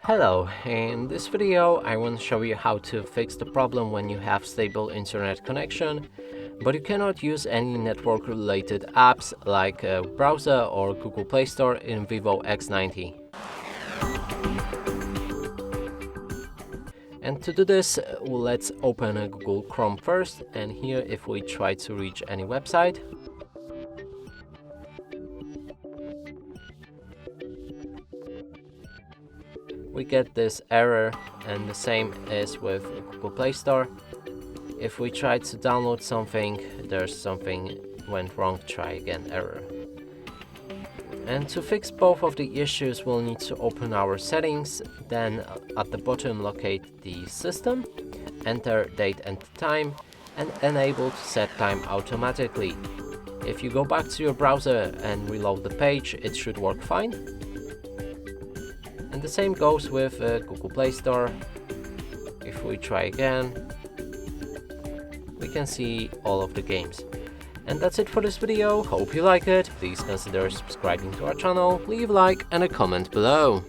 Hello, in this video I want to show you how to fix the problem when you have stable internet connection, but you cannot use any network related apps like a browser or Google Play Store in Vivo X90. And to do this, let's open a Google Chrome first, and here if we try to reach any website, we get this error, and the same is with Google Play Store. If we try to download something, there's something went wrong, try again error. And to fix both of the issues, we'll need to open our settings, then at the bottom locate the system, enter date and time, and enable set time automatically. If you go back to your browser and reload the page, it should work fine. And the same goes with Google Play Store. If we try again, we can see all of the games. And that's it for this video. Hope you like it. Please consider subscribing to our channel, leave a like and a comment below.